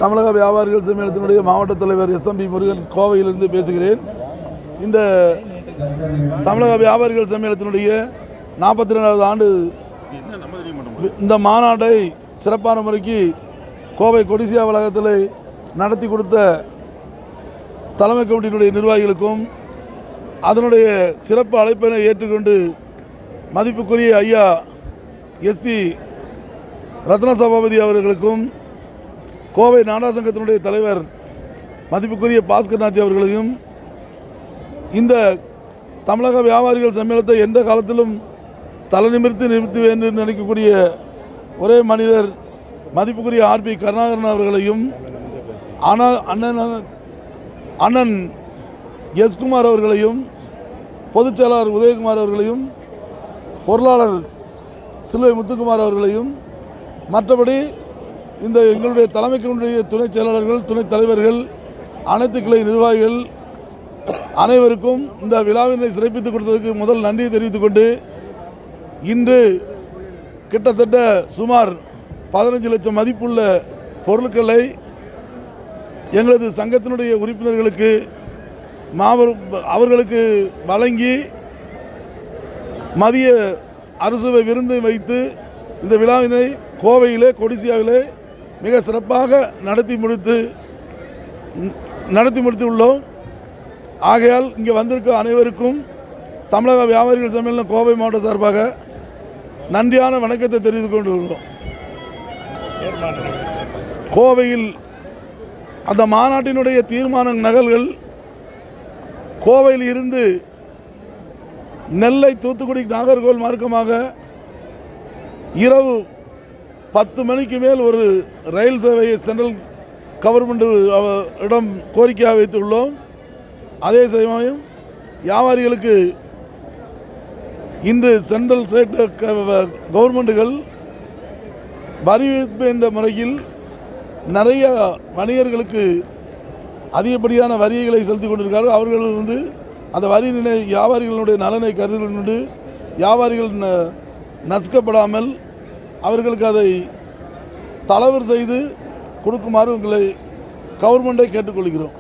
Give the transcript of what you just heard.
தமிழக வியாபாரிகள் சம்மேளனத்தினுடைய மாவட்ட தலைவர் எஸ்எம்பி முருகன் கோவையிலிருந்து பேசுகிறேன். இந்த தமிழக வியாபாரிகள் சம்மேளனத்தினுடைய 42வது ஆண்டு இந்த மாநாட்டை சிறப்பான முறைக்கு கோவை கொடிசியா வளாகத்தில் நடத்தி கொடுத்த தலைமை கமிட்டியினுடைய நிர்வாகிகளுக்கும் அதனுடைய சிறப்பு அழைப்பினை ஏற்றுக்கொண்டு மதிப்புக்குரிய ஐயா எஸ்பி ரத்ன சபாபதி அவர்களுக்கும் கோவை நாடா சங்கத்தினுடைய தலைவர் மதிப்புக்குரிய பாஸ்கர்நாச்சி அவர்களையும் இந்த தமிழக வியாபாரிகள் சம்மேளனத்தை எந்த காலத்திலும் தலை நிமிர்த்தி என்று நினைக்கக்கூடிய ஒரே மனிதர் மதிப்புக்குரிய ஆர்பி கருணாகரன் அவர்களையும் அண்ணன் எஸ் குமார் அவர்களையும் பொதுச் செயலாளர் உதயகுமார் அவர்களையும் பொருளாளர் சிலுவை முத்துக்குமார் அவர்களையும் மற்றபடி இந்த எங்களுடைய தலைமைக்குடைய துணைச் செயலாளர்கள் துணைத் தலைவர்கள் அனைத்து கிளை நிர்வாகிகள் அனைவருக்கும் இந்த விழாவினை சிறப்பித்துக் கொடுத்ததற்கு முதல் நன்றியை தெரிவித்துக் கொண்டு இன்று கிட்டத்தட்ட சுமார் 15 லட்சம் மதிப்புள்ள பொருட்களை எங்களது சங்கத்தினுடைய உறுப்பினர்களுக்கு அவர்களுக்கு வழங்கி மதிய அறுசுவை விருந்து வைத்து இந்த விழாவினை கோவையிலே கொடிசியாவிலே மிக சிறப்பாக நடத்தி முடித்து உள்ளோம். ஆகையால் இங்கே வந்திருக்க அனைவருக்கும் தமிழக வியாபாரிகள் சம்மேளன கோவை மாவட்ட சார்பாக நன்றியான வணக்கத்தை தெரிவித்துக் கொண்டுள்ளோம். கோவையில் அந்த மாநாட்டினுடைய தீர்மான நகல்கள் கோவையில் இருந்து நெல்லை தூத்துக்குடி நாகர்கோவில் மார்க்கமாக இரவு 10 மணிக்கு மேல் ஒரு ரயில் சேவையை சென்ட்ரல் கவர்மெண்ட் இடம் கோரிக்கையாக வைத்துள்ளோம். அதே சமயம் வியாபாரிகளுக்கு இன்று சென்ட்ரல் ஸ்டேட் கவர்மெண்ட்டுகள் வரி விதிப்பு என்ற முறையில் நிறைய வணிகர்களுக்கு அதிகப்படியான வரிகளை செலுத்தி கொண்டிருக்கிறார்கள். அவர்கள் அந்த வரி வியாபாரிகளுடைய நலனை கருதி கொண்டு வியாபாரிகள் நசுக்கப்படாமல் அவர்களுக்கு அதை தளர்வு செய்து கொடுக்குமாறு உங்களை கவர்மெண்ட்டை கேட்டுக்கொள்கிறோம்.